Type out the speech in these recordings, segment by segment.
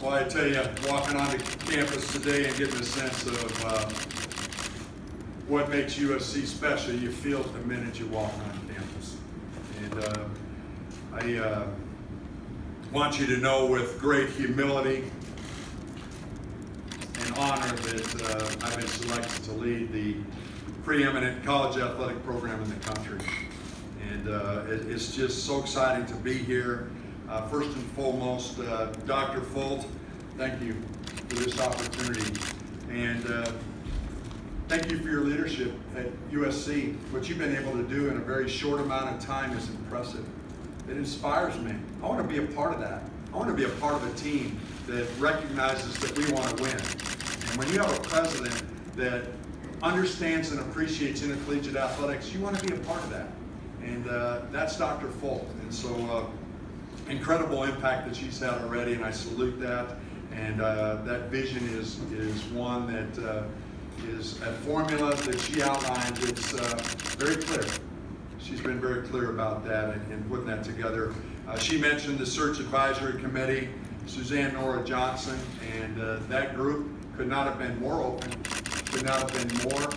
Well, I tell you, walking onto campus today and getting a sense of what makes USC special, you feel it the minute you walk on campus. And I want you to know with great humility and honor that I've been selected to lead the preeminent college athletic program in the country. And it's just so exciting to be here. First and foremost, Dr. Folt, thank you for this opportunity. And thank you for your leadership at USC. What you've been able to do in a very short amount of time is impressive. It inspires me. I want to be a part of that. I want to be a part of a team that recognizes that we want to win. And when you have a president that understands and appreciates intercollegiate athletics, you want to be a part of that. And that's Dr. Folt. And so incredible impact that she's had already, and I salute that. And that vision is one that is a formula that she outlined. It's very clear. She's been very clear about that and putting that together. She mentioned the search advisory committee, Suzanne Nora Johnson, and that group could not have been more open, could not have been more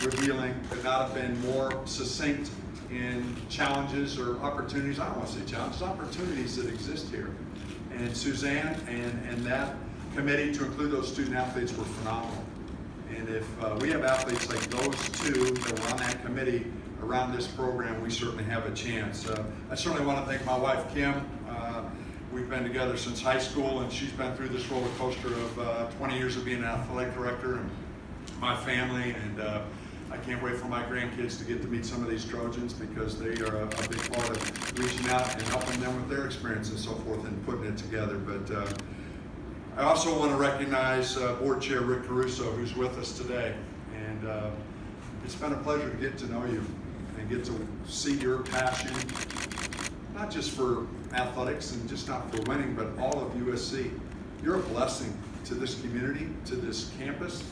revealing, could not have been more succinct in challenges or opportunities. I don't want to say challenges, opportunities that exist here. And Suzanne and that committee, to include those student athletes, were phenomenal. And if we have athletes like those two that were on that committee around this program, we certainly have a chance. I certainly want to thank my wife, Kim. We've been together since high school, and she's been through this roller coaster of 20 years of being an athletic director, and my family, and I can't wait for my grandkids to get to meet some of these Trojans, because they are a big part of reaching out and helping them with their experience and so forth and putting it together. But I also want to recognize Board Chair Rick Caruso, who's with us today. And it's been a pleasure to get to know you and get to see your passion, not just for athletics and just not for winning, but all of USC. You're a blessing to this community, to this campus,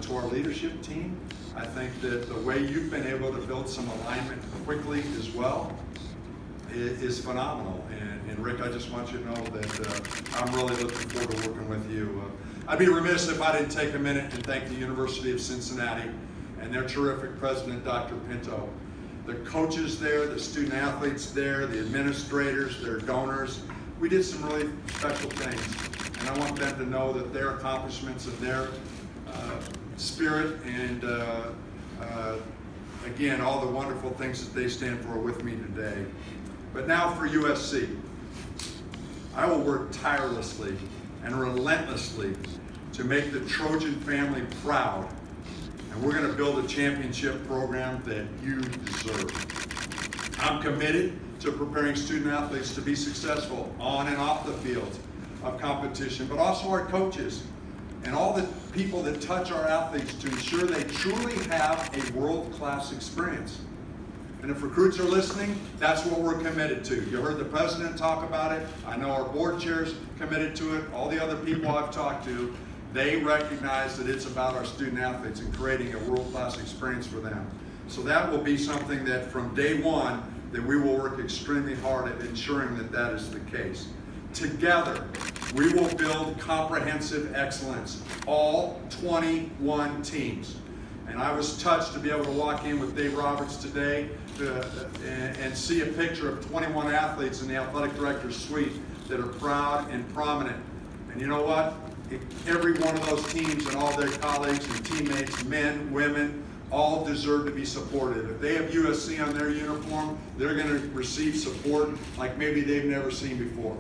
to our leadership team. I think that the way you've been able to build some alignment quickly as well is phenomenal. And Rick, I just want you to know that I'm really looking forward to working with you. I'd be remiss if I didn't take a minute and thank the University of Cincinnati and their terrific president, Dr. Pinto. The coaches there, the student athletes there, the administrators, their donors. We did some really special things. And I want them to know that their accomplishments and their spirit and again, all the wonderful things that they stand for with me today. But now for USC. I will work tirelessly and relentlessly to make the Trojan family proud, and we're going to build a championship program that you deserve. I'm committed to preparing student athletes to be successful on and off the field of competition, but also our coaches and all the people that touch our athletes to ensure they truly have a world-class experience. And if recruits are listening, that's what we're committed to. You heard the president talk about it. I know our board chair's committed to it. All the other people I've talked to, they recognize that it's about our student athletes and creating a world-class experience for them. So that will be something that from day one, that we will work extremely hard at ensuring that that is the case. Together, we will build comprehensive excellence, all 21 teams. And I was touched to be able to walk in with Dave Roberts today and see a picture of 21 athletes in the athletic director's suite that are proud and prominent. And you know what? Every one of those teams and all their colleagues and teammates, men, women, all deserve to be supported. If they have USC on their uniform, they're going to receive support like maybe they've never seen before.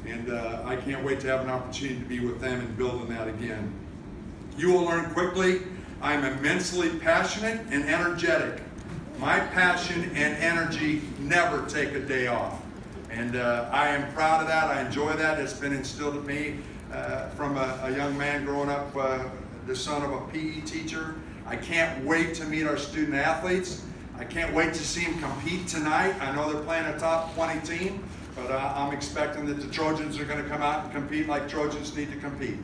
And I can't wait to have an opportunity to be with them and building that again. You will learn quickly. I'm immensely passionate and energetic. My passion and energy never take a day off. And I am proud of that. I enjoy that. It's been instilled in me from a young man growing up, the son of a PE teacher. I can't wait to meet our student athletes. I can't wait to see them compete tonight. I know they're playing a top 20 team. But I'm expecting that the Trojans are going to come out and compete like Trojans need to compete.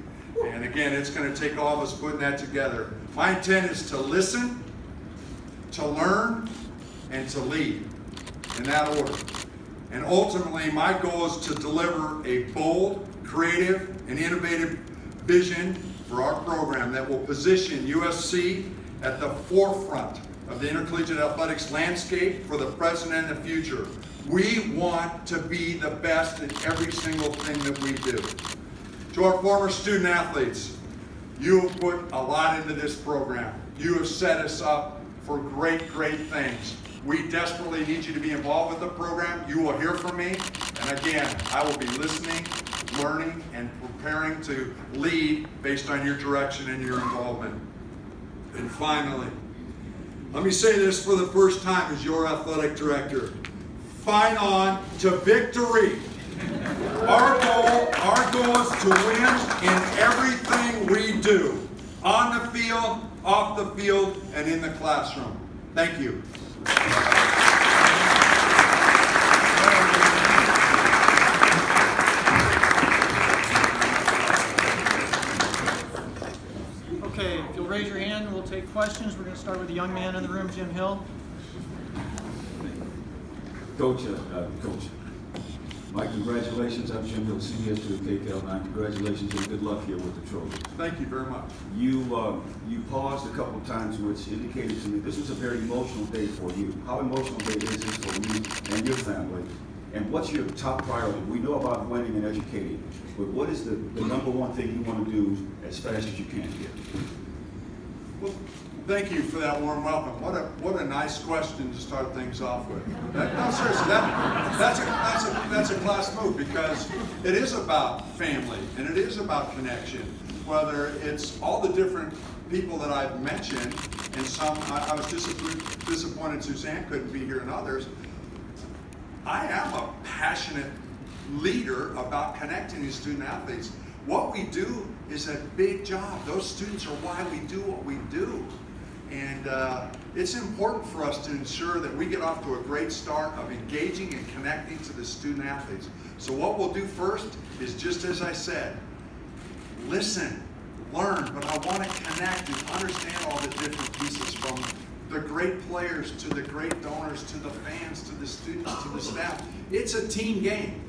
And again, it's going to take all of us putting that together. My intent is to listen, to learn, and to lead in that order. And ultimately, my goal is to deliver a bold, creative and innovative vision for our program that will position USC at the forefront of the intercollegiate athletics landscape for the present and the future. We want to be the best in every single thing that we do. To our former student athletes, you have put a lot into this program. You have set us up for great, great things. We desperately need you to be involved with the program. You will hear from me. And again, I will be listening, learning, and preparing to lead based on your direction and your involvement. And finally, let me say this for the first time as your athletic director. Fight on to victory. Our goal is to win in everything we do, on the field, off the field, and in the classroom. Thank you. Okay, if you'll raise your hand, we'll take questions. We're going to start with the young man in the room, Jim Hill. Coach, Mike, congratulations. I'm Jim Hill, CBS to the KCAL9. Congratulations and good luck here with the trophy. Thank you very much. You paused a couple of times, which indicated to me this was a very emotional day for you. How emotional day is this for you and your family? And what's your top priority? We know about winning and educating, but what is the number one thing you want to do as fast as you can here? Well, thank you for that warm welcome. What a nice question to start things off with. No, seriously, that's a class move, because it is about family and it is about connection. Whether it's all the different people that I've mentioned, and some I was disappointed Suzanne couldn't be here, and others. I am a passionate leader about connecting these student athletes. What we do is a big job. Those students are why we do what we do. And it's important for us to ensure that we get off to a great start of engaging and connecting to the student athletes. So what we'll do first is, just as I said, listen, learn, but I want to connect and understand all the different pieces, from the great players to the great donors to the fans to the students to the staff. It's a team game.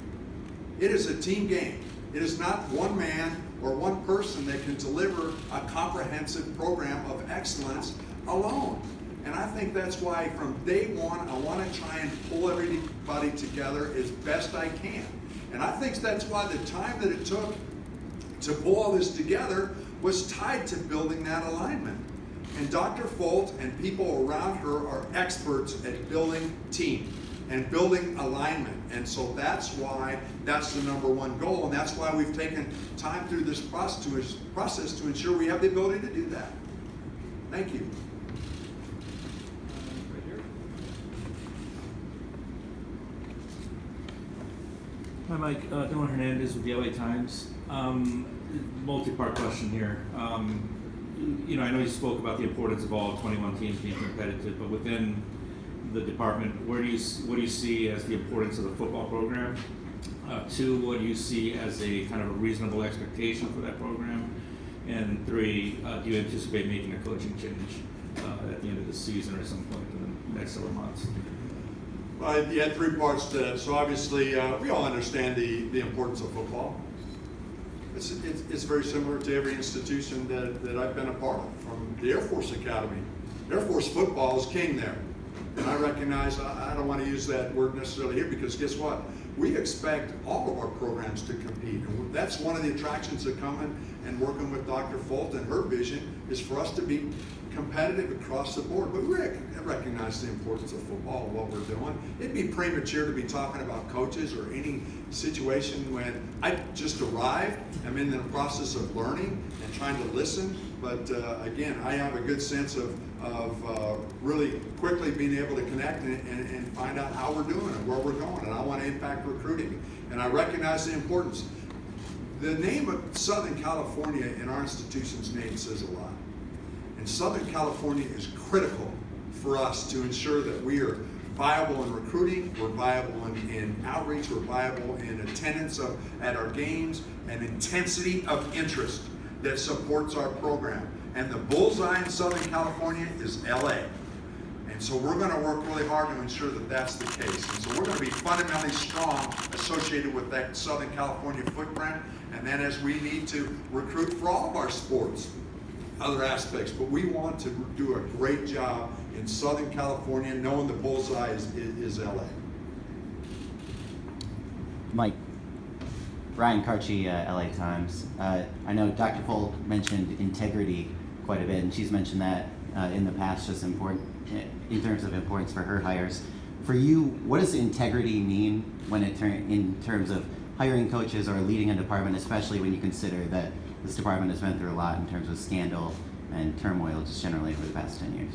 It is a team game. It is not one man or one person that can deliver a comprehensive program of excellence alone. And I think that's why from day one, I want to try and pull everybody together as best I can. And I think that's why the time that it took to pull all this together was tied to building that alignment. And Dr. Folt and people around her are experts at building team and building alignment. And so that's why that's the number one goal, and that's why we've taken time through this process to ensure we have the ability to do that. Thank you. Hi, Mike. Dylan Hernandez with the LA Times. Multi-part question here. I know you spoke about the importance of all 21 teams being competitive, but within the department, what do you see as the importance of the football program? Two, what do you see as a kind of a reasonable expectation for that program? And three, do you anticipate making a coaching change at the end of the season or at some point in the next several months? Well, you had three parts to that. So obviously, we all understand the importance of football. It's very similar to every institution that I've been a part of, from the Air Force Academy. Air Force football is king there. And I recognize, I don't want to use that word necessarily here, because guess what? We expect all of our programs to compete. And that's one of the attractions of coming and working with Dr. Folt, and her vision is for us to be competitive across the board. But we recognize the importance of football and what we're doing. It'd be premature to be talking about coaches or any situation when I just arrived. I'm in the process of learning and trying to listen. But again, I have a good sense of really quickly being able to connect and find out how we're doing and where we're going. And I want to impact recruiting. And I recognize the importance. The name of Southern California in our institution's name says a lot. And Southern California is critical for us to ensure that we are viable in recruiting, we're viable in outreach, we're viable in attendance at our games, and intensity of interest that supports our program. And the bullseye in Southern California is LA. And so we're going to work really hard to ensure that that's the case. And so we're going to be fundamentally strong associated with that Southern California footprint. And then as we need to recruit for all of our sports, other aspects, but we want to do a great job in Southern California, knowing the bullseye is LA. Mike, Ryan Karchi, LA Times. I know Dr. Folt mentioned integrity quite a bit, and she's mentioned that in the past, just important in terms of importance for her hires. For you, what does integrity mean when in terms of hiring coaches or leading a department, especially when you consider that this department has been through a lot in terms of scandal and turmoil just generally over the past 10 years?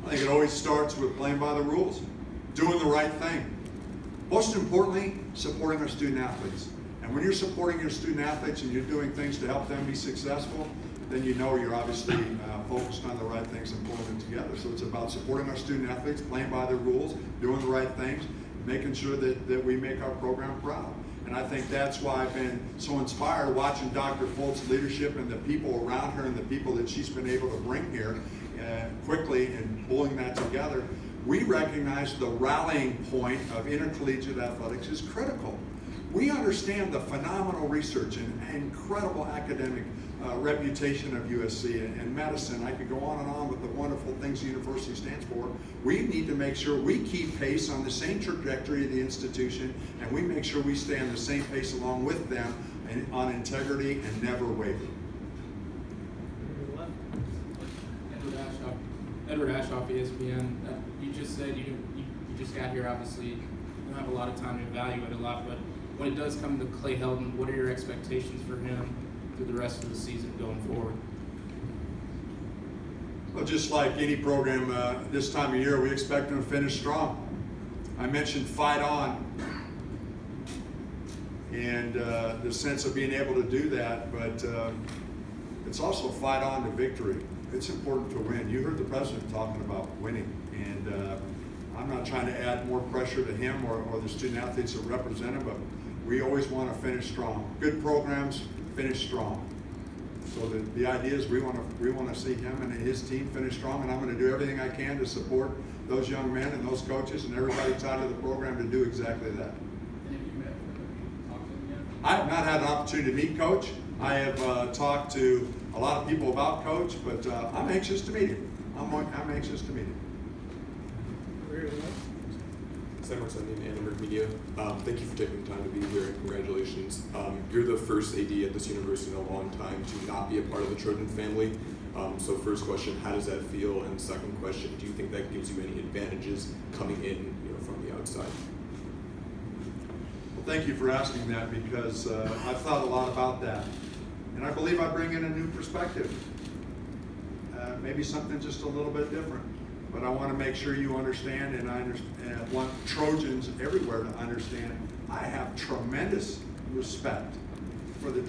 I think it always starts with playing by the rules, doing the right thing. Most importantly, supporting our student athletes. And when you're supporting your student athletes and you're doing things to help them be successful, then you know you're obviously focused on the right things and pulling them together. So it's about supporting our student athletes, playing by the rules, doing the right things, making sure that we make our program proud. And I think that's why I've been so inspired watching Dr. Folt's leadership and the people around her and the people that she's been able to bring here quickly and pulling that together. We recognize the rallying point of intercollegiate athletics is critical. We understand the phenomenal research and incredible academic reputation of USC and medicine. I could go on with the wonderful things the university stands for. We need to make sure we keep pace on the same trajectory of the institution, and we make sure we stay on the same pace along with them on integrity and never waver. Edward Ashoff, ESPN. You just said you just got here. Obviously, you don't have a lot of time to evaluate a lot, but when it does come to Clay Helton, what are your expectations for him through the rest of the season going forward? Well, just like any program this time of year, we expect them to finish strong. I mentioned fight on and the sense of being able to do that, but it's also fight on to victory. It's important to win. You heard the president talking about winning, and I'm not trying to add more pressure to him or the student athletes that represent him, but we always want to finish strong. Good programs finish strong. So the idea is we want to see him and his team finish strong, and I'm going to do everything I can to support those young men and those coaches and everybody tied to the program to do exactly that. I have not had an opportunity to meet Coach. I have talked to a lot of people about Coach, but I'm anxious to meet him. I'm anxious to meet him. Edward Sending, Annenberg Media. Thank you for taking the time to be here, and congratulations. You're the first AD at this university in a long time to not be a part of the Trojan family. So first question, how does that feel? And second question, do you think that gives you any advantages coming in, from the outside? Well, thank you for asking that, because I've thought a lot about that. And I believe I bring in a new perspective. Maybe something just a little bit different. But I want to make sure you understand, and I want Trojans everywhere to understand, I have tremendous respect for the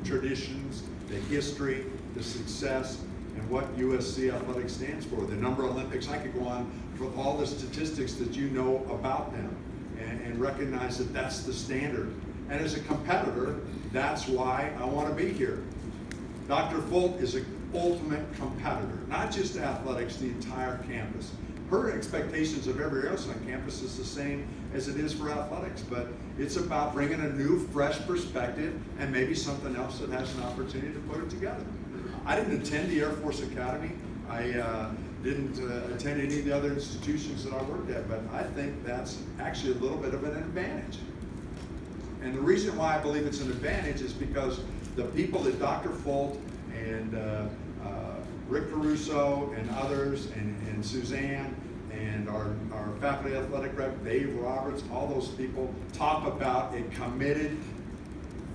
traditions, the history, the success, and what USC Athletics stands for. The number of Olympics, I could go on for all the statistics that you know about them and recognize that that's the standard. And as a competitor, that's why I want to be here. Dr. Folt is an ultimate competitor, not just athletics, the entire campus. Her expectations of everybody else on campus is the same as it is for athletics, but it's about bringing a new, fresh perspective and maybe something else that has an opportunity to put it together. I didn't attend the Air Force Academy. I didn't attend any of the other institutions that I worked at, but I think that's actually a little bit of an advantage. And the reason why I believe it's an advantage is because the people that Dr. Folt and Rick Caruso and others and Suzanne and our faculty athletic rep, Dave Roberts, all those people talk about a committed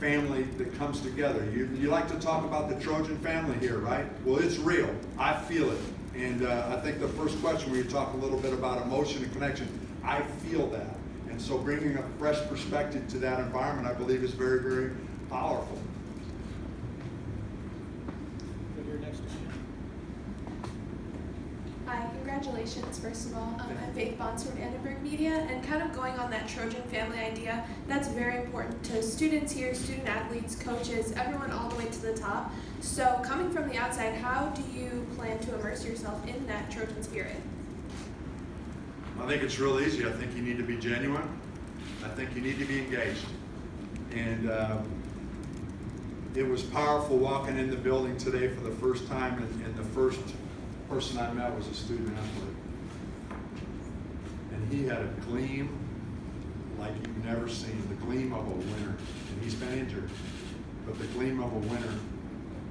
family that comes together. You like to talk about the Trojan family here, right? Well, it's real. I feel it. And I think the first question where you talk a little bit about emotion and connection, I feel that. And so bringing a fresh perspective to that environment, I believe, is very, very powerful. Hi, congratulations, first of all. I'm Faith Bonds from Annenberg Media, and kind of going on that Trojan family idea, that's very important to students here, student athletes, coaches, everyone all the way to the top. So coming from the outside, how do you plan to immerse yourself in that Trojan spirit? I think it's real easy. I think you need to be genuine. I think you need to be engaged. And it was powerful walking in the building today for the first time, and the first person I met was a student athlete. And he had a gleam like you've never seen, the gleam of a winner. And he's been injured, but the gleam of a winner,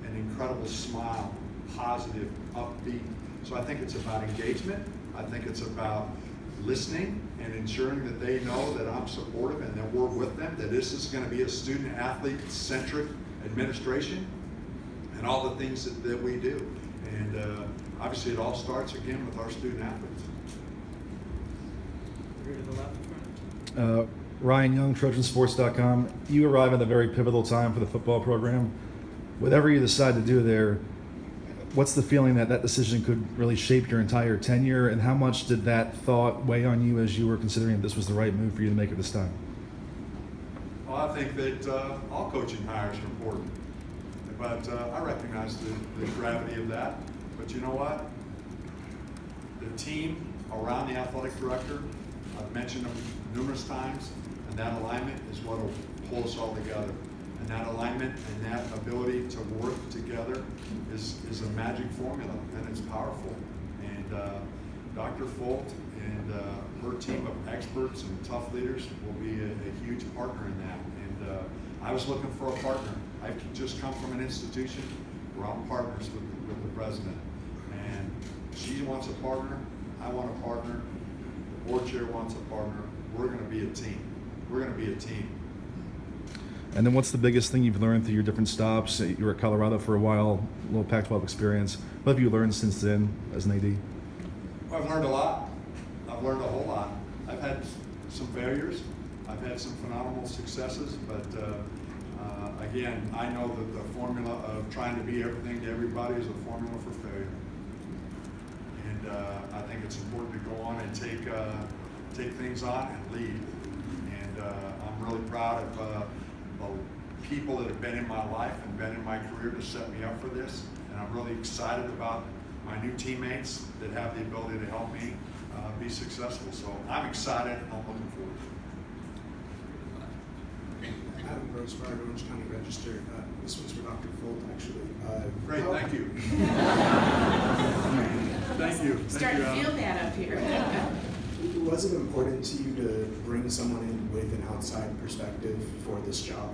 an incredible smile, positive, upbeat. So I think it's about engagement. I think it's about listening and ensuring that they know that I'm supportive and that we're with them, that this is going to be a student athlete centric administration and all the things that we do. And obviously it all starts again with our student athletes. Here to the left. Ryan Young, TrojanSports.com. You arrive at a very pivotal time for the football program. Whatever you decide to do there, what's the feeling that that decision could really shape your entire tenure, and how much did that thought weigh on you as you were considering if this was the right move for you to make at this time? Well, I think that all coaching hires are important, but I recognize the gravity of that. But you know what? The team around the athletic director, I've mentioned them numerous times, and that alignment is what will pull us all together. And that alignment and that ability to work together is a magic formula, and it's powerful. And Dr. Folt and her team of experts and tough leaders will be a huge partner in that. And I was looking for a partner. I've just come from an institution where I'm partners with the president. And she wants a partner, I want a partner, the board chair wants a partner. We're going to be a team. We're going to be a team. And then what's the biggest thing you've learned through your different stops? You were at Colorado for a while, a little Pac-12 experience. What have you learned since then as an AD? Well, I've learned a lot. I've learned a whole lot. I've had some failures. I've had some phenomenal successes, but again, I know that the formula of trying to be everything to everybody is a formula for failure. And I think it's important to go on and take things on and lead. And I'm really proud of the people that have been in my life and been in my career to set me up for this. And I'm really excited about my new teammates that have the ability to help me be successful. So I'm excited and I'm looking forward to it. Adam Grossberg, Orange County Register. This one's for Dr. Folt, actually. Great, thank you. Thank you. Starting to feel bad up here. Was it important to you to bring someone in with an outside perspective for this job?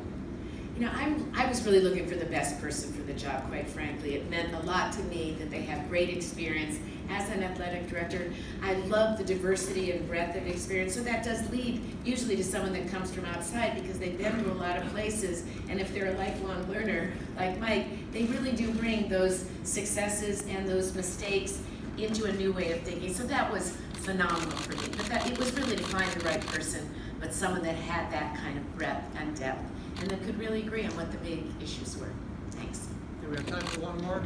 You know, I was really looking for the best person for the job, quite frankly. It meant a lot to me that they have great experience as an athletic director. I love the diversity and breadth of experience, so that does lead usually to someone that comes from outside because they've been to a lot of places, and if they're a lifelong learner like Mike, they really do bring those successes and those mistakes into a new way of thinking. So that was phenomenal for me. But it was really to find the right person, but someone that had that kind of breadth and depth, and that could really agree on what the big issues were. Thanks. Do we have time for one more?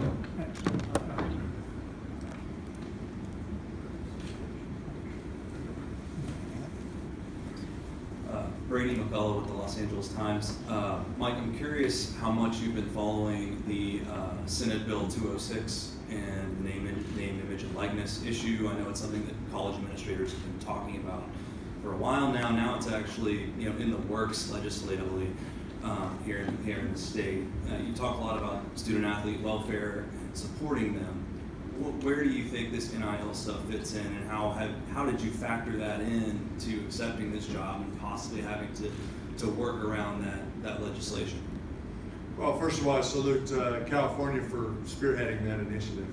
Brady McCullough with the Los Angeles Times. Mike, I'm curious how much you've been following the Senate Bill 206 and the name, image, and likeness issue. I know it's something that college administrators have been talking about for a while now. Now it's actually in the works legislatively here in the state. You talk a lot about student athlete welfare and supporting them. Where do you think this NIL stuff fits in, and how did you factor that in to accepting this job and possibly having to work around that legislation? Well, first of all, I salute California for spearheading that initiative.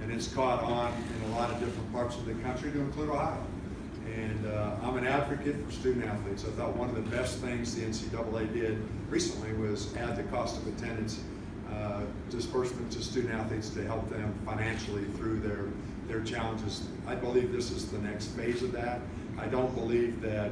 And it's caught on in a lot of different parts of the country, to include Ohio. And I'm an advocate for student athletes. I thought one of the best things the NCAA did recently was add the cost of attendance disbursement to student athletes to help them financially through their challenges. I believe this is the next phase of that. I don't believe that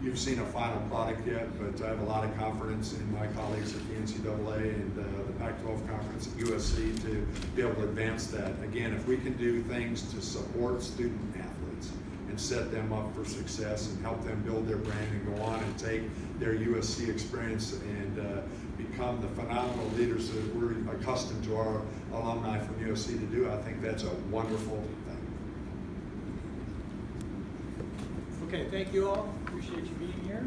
you've seen a final product yet, but I have a lot of confidence in my colleagues at the NCAA and the Pac-12 conference at USC to be able to advance that. Again, if we can do things to support student athletes and set them up for success and help them build their brand and go on and take their USC experience and become the phenomenal leaders that we're accustomed to our alumni from USC to do, I think that's a wonderful thing. Okay, thank you all. Appreciate you being here.